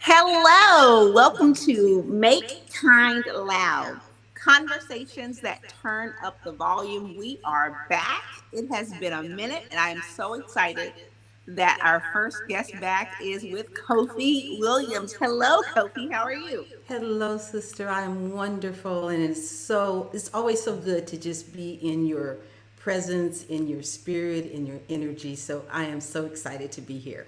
Hello, welcome to Make Kind Loud. Conversations that turn up the volume. We are back. It has been a minute, and I am so excited that our first guest back is with Kofi Williams. Hello, Kofi. How are you? Hello, sister. I am wonderful, and it's always so good to just be in your presence, in your spirit, in your energy. So I am so excited to be here.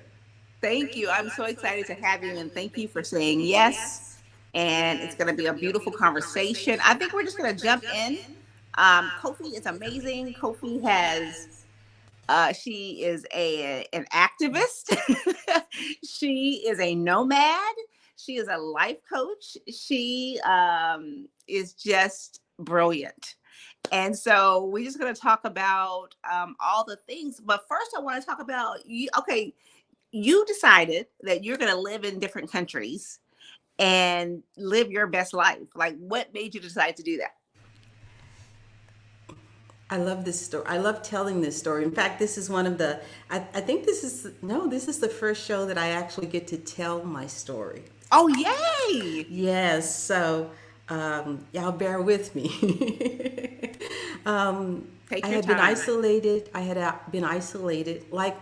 Thank you. I'm so excited to have you, and thank you for saying yes. And it's going to be a beautiful conversation. I think we're just going to jump in. Kofi is amazing. Kofi has she is an activist. She is a nomad. She is a life coach. She is just brilliant. And so we're just going to talk about all the things. But first, I want to talk about you. Okay, you decided that you're going to live in different countries and live your best life. Like, what made you decide to do that? I love this story. I love telling this story. In fact, this is one of the, I think this is, no, this is the first show that I actually get to tell my story. Oh, yay! Yes, so y'all bear with me. Take I your had been time. isolated. I had been isolated, like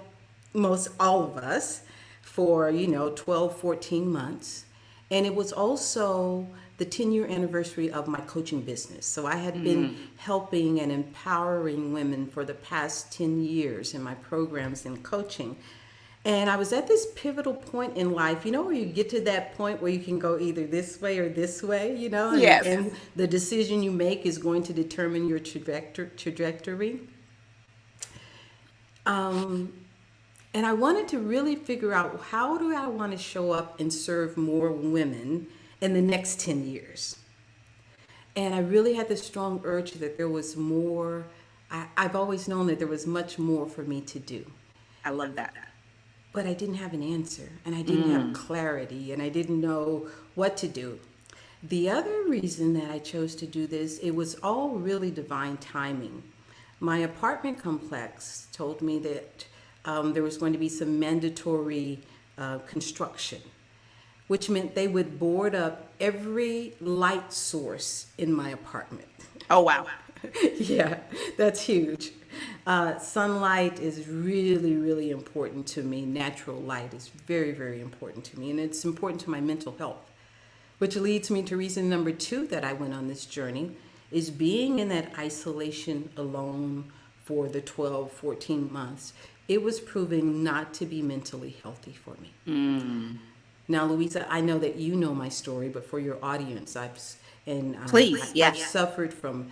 most all of us, for 12, 14 months. And it was also the 10-year anniversary of my coaching business. So I had been Mm. helping and empowering women for the past 10 years in my programs and coaching. And I was at this pivotal point in life, where you get to that point where you can go either this way or this way, Yes. and the decision you make is going to determine your trajectory. And I wanted to really figure out, how do I want to show up and serve more women in the next 10 years? And I really had this strong urge that there was more. I've always known that there was much more for me to do. I love that. But I didn't have an answer, and I didn't have Mm. clarity, and I didn't know what to do. The other reason that I chose to do this, it was all really divine timing. My apartment complex told me that there was going to be some mandatory construction, which meant they would board up every light source in my apartment. Oh, wow. Yeah, that's huge. Sunlight is really, really important to me. Natural light is very, very important to me, and it's important to my mental health. Which leads me to reason number two that I went on this journey is being in that isolation alone for the 12, 14 months. It was proving not to be mentally healthy for me. Mm. Now, Louisa, I know that you know my story, but for your audience, Please, I've yes. suffered from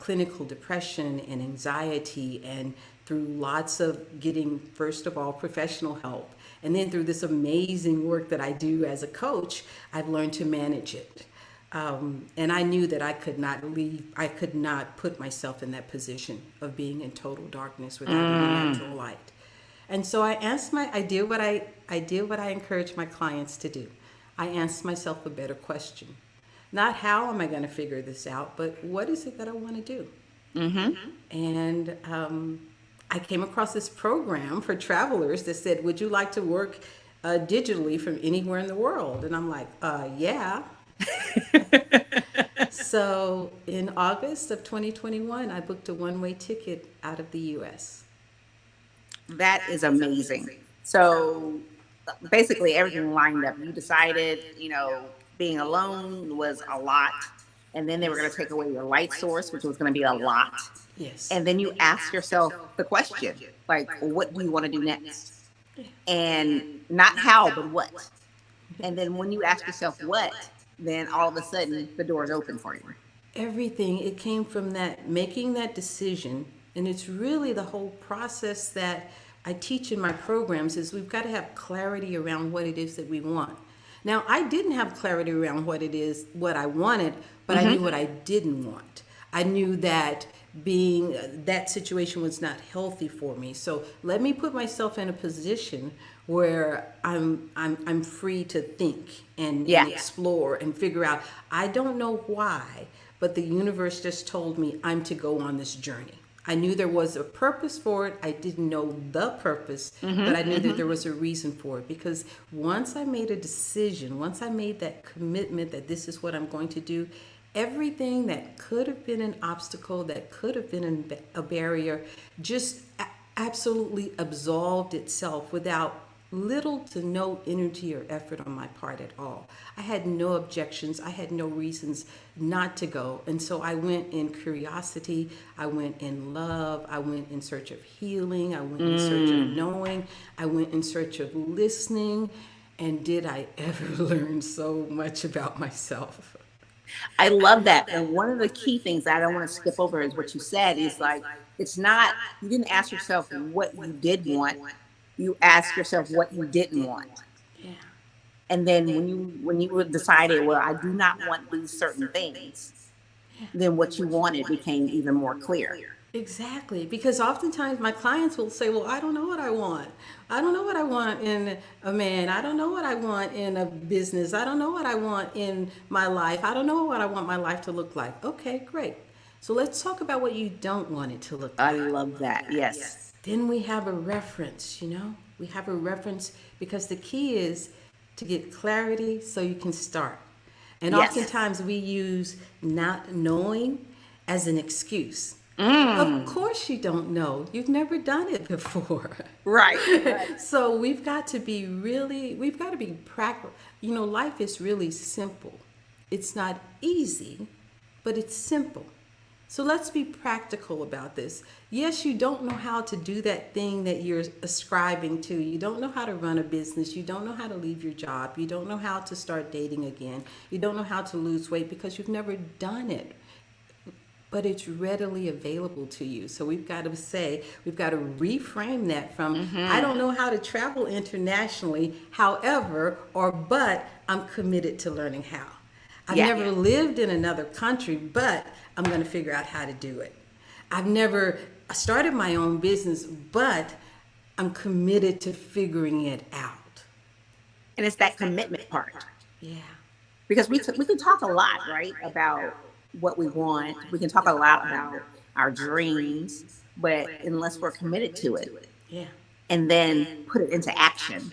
clinical depression and anxiety, and through lots of getting, first of all, professional help, and then through this amazing work that I do as a coach, I've learned to manage it. And I knew that I could not leave, I could not put myself in that position of being in total darkness without any Mm. natural light. And so I did what I encourage my clients to do. I asked myself a better question. Not how am I going to figure this out, but what is it that I want to do? Mm-hmm. And I came across this program for travelers that said, would you like to work digitally from anywhere in the world? And I'm like, yeah. So in August of 2021, I booked a one-way ticket out of the US. That is amazing. So basically, everything lined up. You decided, being alone was a lot. And then they were going to take away your light source, which was going to be a lot. Yes. And then you ask yourself the question, like, what do you want to do next? And not how, but what. And then when you ask yourself what, then all of a sudden the door is open for you. Everything, it came from that, making that decision. And it's really the whole process that I teach in my programs is we've got to have clarity around what it is that we want. Now, I didn't have clarity around what I wanted, but I knew Mm-hmm. what I didn't want. I knew that being that situation was not healthy for me. So let me put myself in a position where I'm free to think and Yeah. explore and figure out. I don't know why, but the universe just told me I'm to go on this journey. I knew there was a purpose for it. I didn't know the purpose, but I knew that there was a reason for it. Because once I made a decision, once I made that commitment that this is what I'm going to do, everything that could have been an obstacle, that could have been a barrier, just absolutely absolved itself without little to no energy or effort on my part at all. I had no objections. I had no reasons not to go. And so I went in curiosity. I went in love. I went in search of healing. I went in search of knowing. I went in search of listening. And did I ever learn so much about myself? I love that. And one of the key things that I don't want to skip over is what you said is like, it's not, you didn't ask yourself what you did want. You ask yourself what you didn't want. Yeah. And then when you decided, well, I do not want these certain things, then what you wanted became even more clear. Exactly, because oftentimes my clients will say, well, I don't know what I want. I don't know what I want in a man. I don't know what I want in a business. I don't know what I want in my life. I don't know what I want my life to look like. Okay, great. So let's talk about what you don't want it to look I like. love that. Yes. Then we have a reference, We have a reference because the key is to get clarity so you can start. And Yes. oftentimes we use not knowing as an excuse. Of course you don't know. You've never done it before. Right. Right. So we've got to be practical. Life is really simple. It's not easy, but it's simple. So let's be practical about this. Yes, you don't know how to do that thing that you're ascribing to. You don't know how to run a business. You don't know how to leave your job. You don't know how to start dating again. You don't know how to lose weight because you've never done it. But it's readily available to you. So we've got to reframe that from, I don't know how to travel internationally, but I'm committed to learning how. I've never lived in another country, but I'm going to figure out how to do it. I've never started my own business, but I'm committed to figuring it out. And it's that commitment part. Yeah. Because we can talk a lot, right, about what we want. We can talk a lot about our dreams, but unless we're committed to it Yeah. and then put it into action.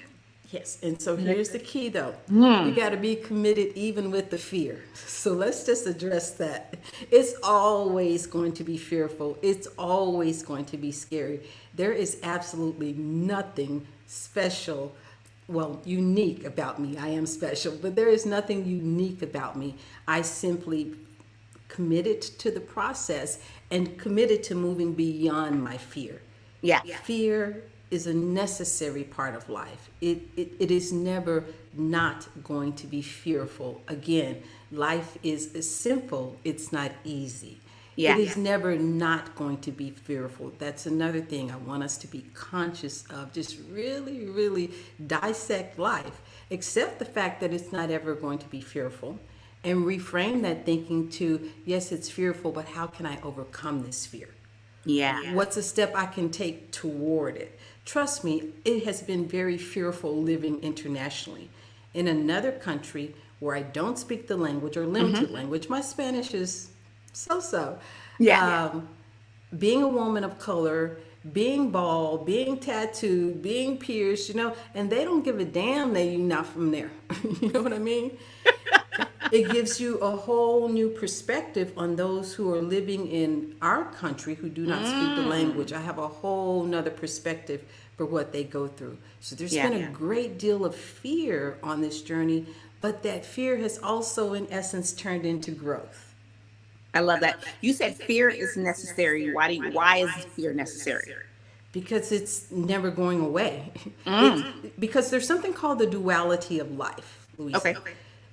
Yes, and so here's the key though. You got to be committed even with the fear. So let's just address that. It's always going to be fearful. It's always going to be scary. There is absolutely nothing special, unique about me. I am special, but there is nothing unique about me. I simply committed to the process and committed to moving beyond my fear. Yeah. Fear is a necessary part of life. It is never not going to be fearful. Again, life is simple. It's not easy. Yeah. It is never not going to be fearful. That's another thing I want us to be conscious of. Just really, really dissect life. Accept the fact that it's not ever going to be fearful. And reframe that thinking to, yes, it's fearful, but how can I overcome this fear? Yeah. What's a step I can take toward it? Trust me, it has been very fearful living internationally. In another country where I don't speak the language or limited language, my Spanish is so-so. Yeah. Being a woman of color, being bald, being tattooed, being pierced, and they don't give a damn that you're not from there. You know what I mean? It gives you a whole new perspective on those who are living in our country who do not speak the language. I have a whole nother perspective for what they go through. So there's been a great deal of fear on this journey, but that fear has also in essence turned into growth. I love that. You said fear is necessary. Why is fear necessary? Because it's never going away. Because there's something called the duality of life, Louisa. Okay.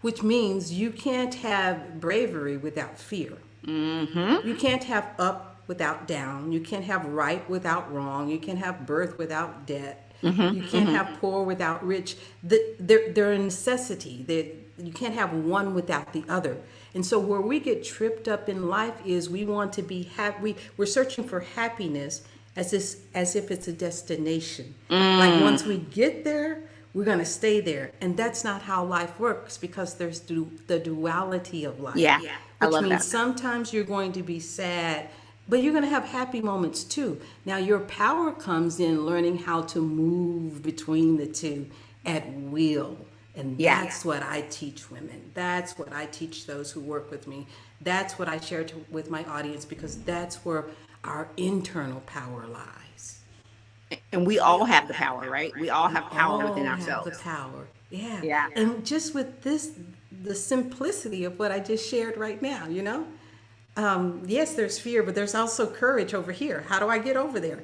Which means you can't have bravery without fear. You can't have up without down. You can't have right without wrong. You can't have birth without death. You can't have poor without rich. They're a necessity. You can't have one without the other. And so where we get tripped up in life is we want to be happy. We're searching for happiness as if it's a destination. Like once we get there, we're going to stay there. And that's not how life works because there's the duality of life. Yeah, I which love means that. sometimes you're going to be sad but you're going to have happy moments too. Now, your power comes in learning how to move between the two at will. And Yeah. that's what I teach women. That's what I teach those who work with me. That's what I share with my audience, because that's where our internal power lies. And we all have the power, right? We all We have power within all have the ourselves. power. Yeah. Yeah. And just with this, the simplicity of what I just shared right now, yes, there's fear, but there's also courage over here. How do I get over there?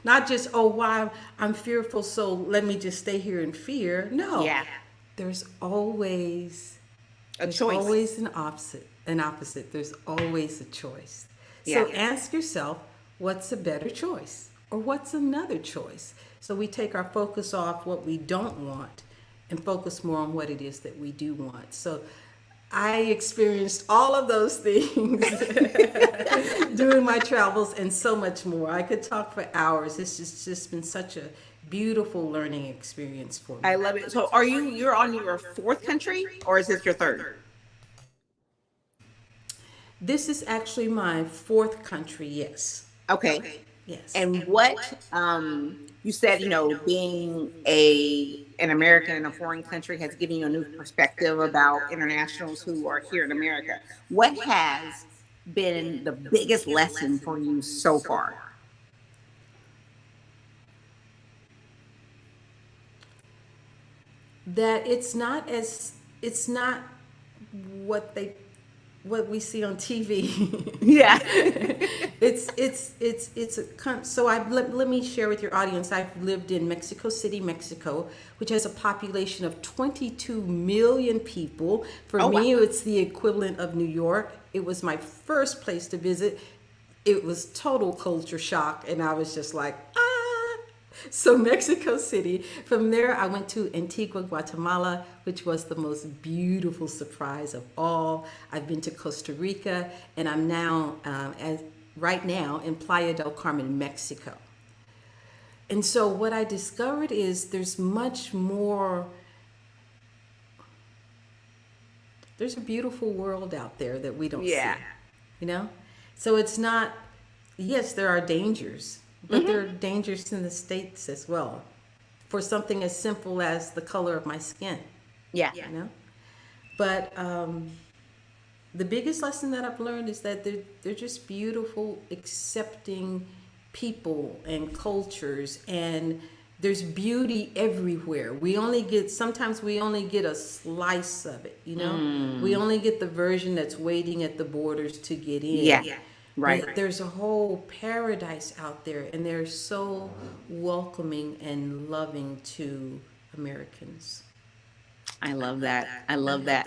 Not just, oh, why I'm fearful, so let me just stay here in fear. No, Yeah. there's always A there's choice. always an opposite. There's always a choice. So Yeah. ask yourself, what's a better choice? Or what's another choice? So we take our focus off what we don't want and focus more on what it is that we do want. So I experienced all of those things during my travels and so much more. I could talk for hours. It's just been such a beautiful learning experience for me. I love it. So you're on your fourth country, or is this your third? This is actually my fourth country, yes. Okay. Yes. And what you said, being an American in a foreign country has given you a new perspective about internationals who are here in America. What has been the biggest lesson for you so far? That it's not what they what we see on TV. Yeah. So let me share with your audience. I've lived in Mexico City, Mexico, which has a population of 22 million people. For Oh, me, wow. it's the equivalent of New York. It was my first place to visit. It was total culture shock, and I was just like, ah. So Mexico City. From there, I went to Antigua, Guatemala, which was the most beautiful surprise of all. I've been to Costa Rica, and I'm now, right now, in Playa del Carmen, Mexico. And so what I discovered is there's much more. There's a beautiful world out there that we don't see. Yeah. You know? So it's not, yes, there are dangers, but there are dangers in the States as well. For something as simple as the color of my skin, Yeah. you know? But the biggest lesson that I've learned is that they're just beautiful, accepting people and cultures, and there's beauty everywhere. Sometimes we only get a slice of it, We only get the version that's waiting at the borders to get in. Yeah. Right. But there's a whole paradise out there, and they're so welcoming and loving to Americans. I love that. I love that.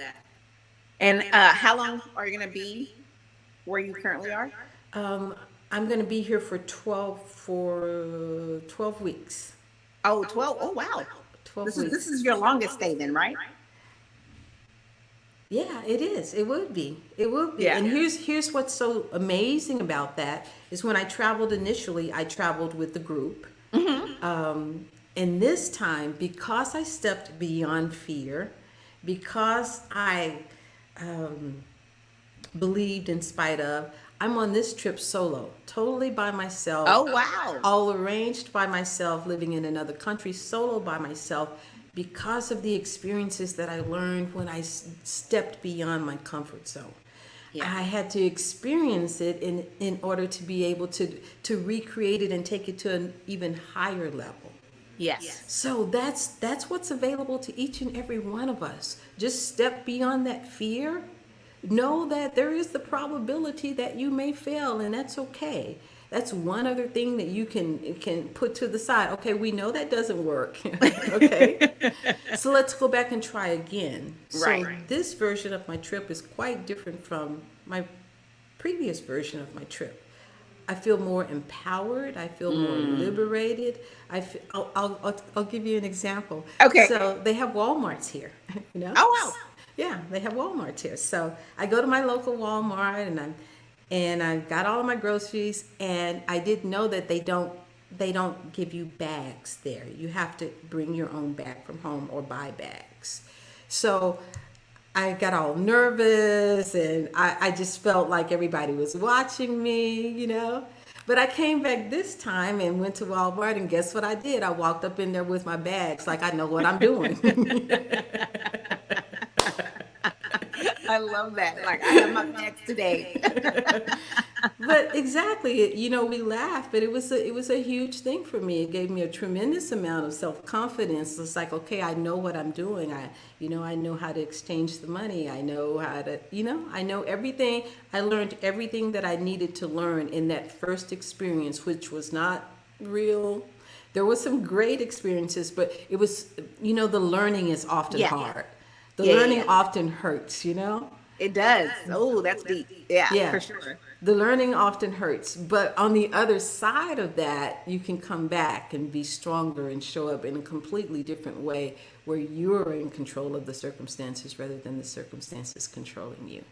And how long are you going to be where you currently are? I'm going to be here for 12 weeks. Oh, 12. Oh, wow. 12 This weeks. is your longest stay then, right? Yeah, it is. It would be. It would be. Yeah. And here's what's so amazing about that is when I traveled initially, I traveled with the group. And this time, because I stepped beyond fear, because I believed in spite of, I'm on this trip solo, totally by myself. Oh, wow. All arranged by myself, living in another country, solo by myself, because of the experiences that I learned when I stepped beyond my comfort zone. Yeah. I had to experience it in order to be able to recreate it and take it to an even higher level. Yes. So that's what's available to each and every one of us. Just step beyond that fear. Know that there is the probability that you may fail, and that's okay. That's one other thing that you can put to the side. Okay, we know that doesn't work. Okay, so let's go back and try again. Right. So this version of my trip is quite different from my previous version of my trip. I feel more empowered. I feel more liberated. I'll give you an example. Okay. So they have Walmarts here. Oh, wow. Yeah, they have Walmarts here. So I go to my local Walmart and I got all of my groceries, and I didn't know that they don't give you bags there. You have to bring your own bag from home or buy bags. So I got all nervous and I just felt like everybody was watching me, you know. But I came back this time and went to Walmart, and guess what I did? I walked up in there with my bags like I know what I'm doing. I love that. Like, I have my bags today. But exactly, you know, we laugh, but it was a huge thing for me. It gave me a tremendous amount of self confidence. It's like, okay, I know what I'm doing. I know how to exchange the money. I know how to, I know everything. I learned everything that I needed to learn in that first experience, which was not real. There was some great experiences, but it was, the learning is often Yeah. hard. The Yeah, yeah, learning yeah. often hurts, you know? It does. Oh, that's deep. Yeah, Yeah, for sure. the learning often hurts, but on the other side of that, you can come back and be stronger and show up in a completely different way where you're in control of the circumstances rather than the circumstances controlling you.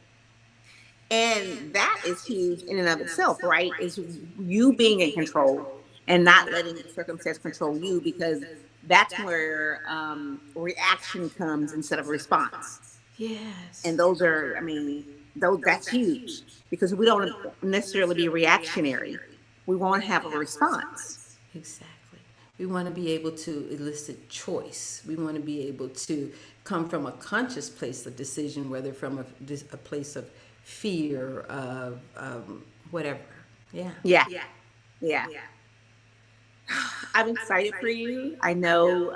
And that is huge in and of itself, right? Is you being in control and not letting the circumstance control you, because that's where reaction comes instead of response. And Yes, those are, I mean, those that's huge, because we don't necessarily be reactionary. We want to have a response. exactly. We want to be able to elicit choice. We want to be able to come from a conscious place of decision, whether from a place of fear, of whatever. Yeah. Yeah, yeah. I'm excited for you. I know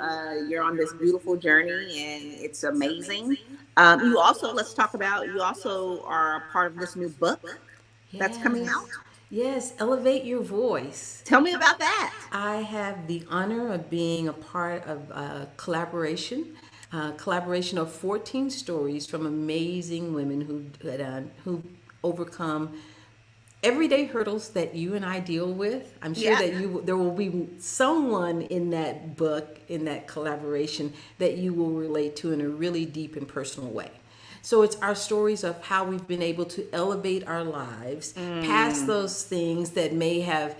you're on this beautiful journey and it's amazing. You also, let's talk about, you also are a part of this new book that's coming Yes. out. Yes. Elevate your voice. Tell me about that. I have the honor of being a part of a collaboration of 14 stories from amazing women who overcome everyday hurdles that you and I deal with. I'm sure Yeah. that there will be someone in that book, in that collaboration, that you will relate to in a really deep and personal way. So it's our stories of how we've been able to elevate our lives past those things that may have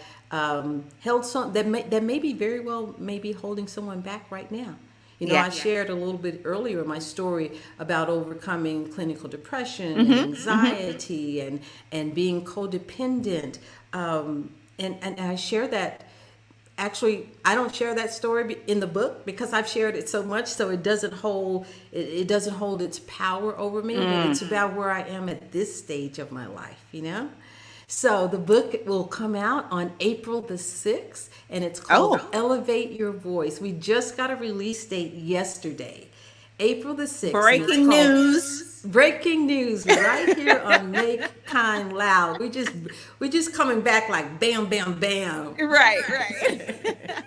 held some that may be very well maybe holding someone back right now. Yeah. I shared a little bit earlier my story about overcoming clinical depression and Mm-hmm. anxiety and being codependent. And I share that. Actually, I don't share that story in the book because I've shared it so much, so it doesn't hold its power over me. But it's about where I am at this stage of my life. So the book will come out on April the 6th, and it's called Oh, Elevate Your Voice. We just got a release date yesterday, April the 6th, and it's breaking called news. Breaking News right here on Make Kind Loud. We just coming back like bam, bam, bam. Right, right.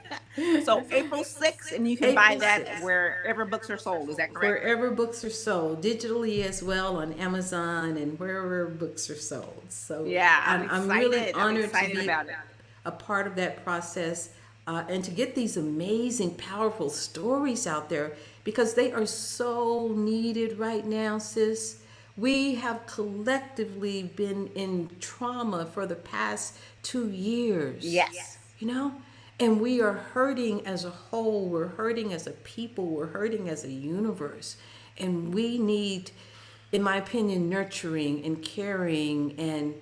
So April 6th, and you can buy April that 6th. wherever books are sold. Is that correct? Wherever books are sold, digitally as well on Amazon and wherever books are sold. So Yeah, I'm I'm really excited. I'm honored to excited be about it. a part of that process and to get these amazing, powerful stories out there because they are so needed right now, sis. We have collectively been in trauma for the past 2 years, Yes. you know? And we are hurting as a whole. We're hurting as a people. We're hurting as a universe. And we need, in my opinion, nurturing and caring. And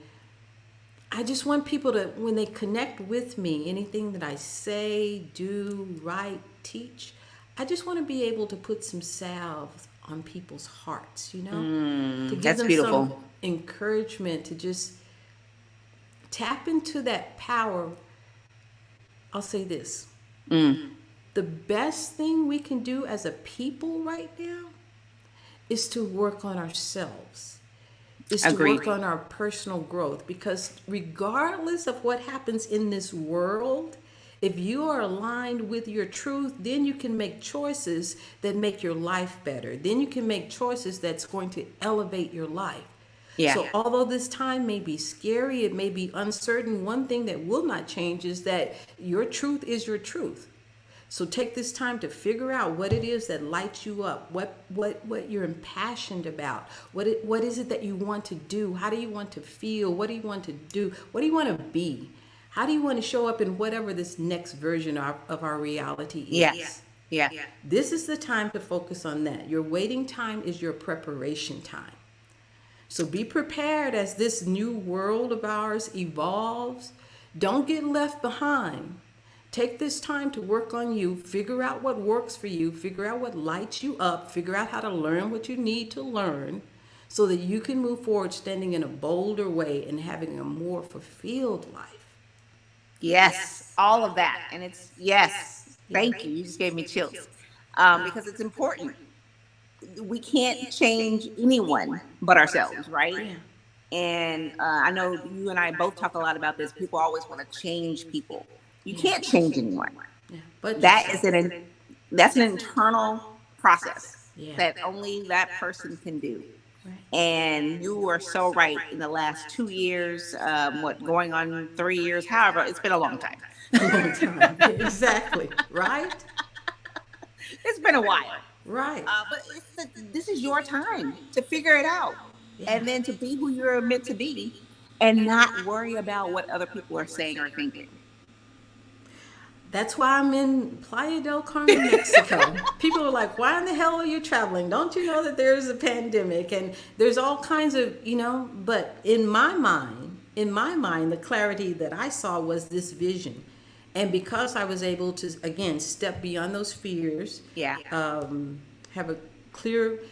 I just want people to, when they connect with me, anything that I say, do, write, teach, I just want to be able to put some salve on people's hearts, to give That's them some beautiful. encouragement to just tap into that power. I'll say this. The best thing we can do as a people right now is to work on ourselves, is to Agreed. work on our personal growth. Because regardless of what happens in this world, if you are aligned with your truth, then you can make choices that make your life better. Then you can make choices that's going to elevate your life. Yeah. So, although this time may be scary, it may be uncertain, one thing that will not change is that your truth is your truth. So take this time to figure out what it is that lights you up, what you're impassioned about, what is it that you want to do, how do you want to feel, what do you want to do, what do you want to be, how do you want to show up in whatever this next version of our reality Yeah. is. Yeah. This is the time to focus on that. Your waiting time is your preparation time. So be prepared as this new world of ours evolves. Don't get left behind. Take this time to work on you, figure out what works for you, figure out what lights you up, figure out how to learn what you need to learn so that you can move forward standing in a bolder way and having a more fulfilled life. Yes, all of that. And it's, yes, Yeah. thank you. You just gave me chills. Because it's important. We can't change anyone but ourselves, right? Yeah. And I know you and I both talk a lot about this. People always want to change people. You Yeah. can't change anyone. Yeah. But That yourself. is that's an internal process Yeah. that only that person can do. Right. And you are so right. In the last 2 years, what, going on 3 years, however, it's been a long time. A long time. Exactly. Right? It's been a while. Right. But this is your time to figure it out, Yeah. and then to be who you're meant to be, and not worry about what other people are saying or thinking. That's why I'm in Playa del Carmen, Mexico. People are like, why in the hell are you traveling? Don't you know that there's a pandemic and there's all kinds of, but in my mind, the clarity that I saw was this vision. And because I was able to, again, step beyond those fears, Yeah. have a clear,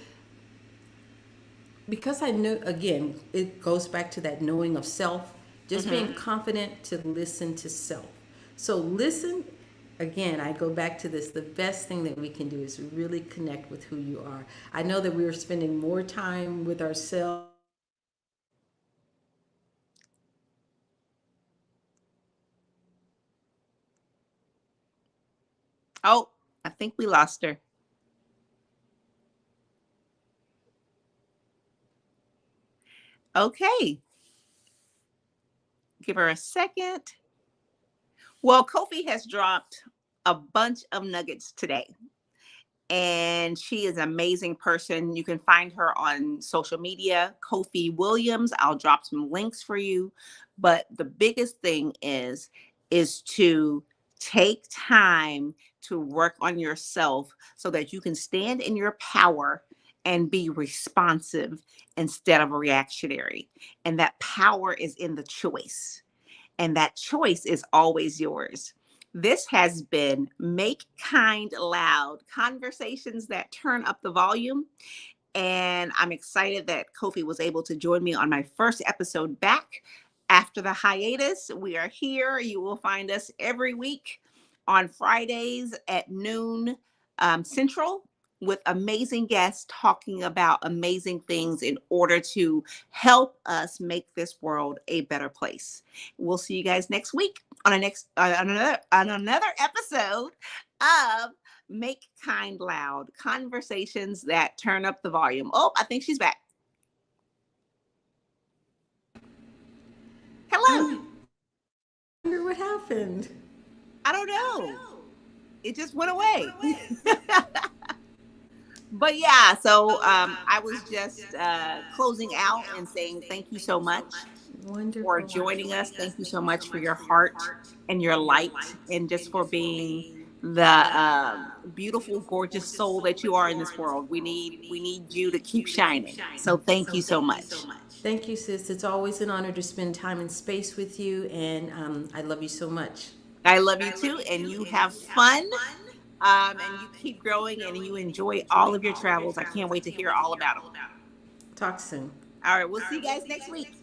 because I knew, again, it goes back to that knowing of self, just being confident to listen to self. So listen, again, I go back to this. The best thing that we can do is really connect with who you are. I know that we are spending more time with ourselves. Oh, I think we lost her. Okay, give her a second. Well, Kofi has dropped a bunch of nuggets today, and she is an amazing person. You can find her on social media, Kofi Williams. I'll drop some links for you. But the biggest thing is to take time to work on yourself so that you can stand in your power and be responsive instead of reactionary. And that power is in the choice, and that choice is always yours. This has been Make Kind Loud, conversations that turn up the volume. And I'm excited that Kofi was able to join me on my first episode back after the hiatus. We are here. You will find us every week on Fridays at noon Central, with amazing guests talking about amazing things in order to help us make this world a better place. We'll see you guys next week on another episode of Make Kind Loud, conversations that turn up the volume. Oh, I think she's back. Hello. I wonder what happened. I don't know. It just went away. But yeah, so I was just closing out and saying thank you so much for Wonderful. joining us. Thank you so much for your heart and your light, and just for being the beautiful, gorgeous soul that you are in this world. We need you to keep shining. So thank you so much. Thank you, sis. It's always an honor to spend time and space with you, and I love you so much. I love you too, and you have fun. And you keep growing, and you enjoy all of your travels. I can't wait to hear all about them. Talk soon. All right, we'll see you guys next week.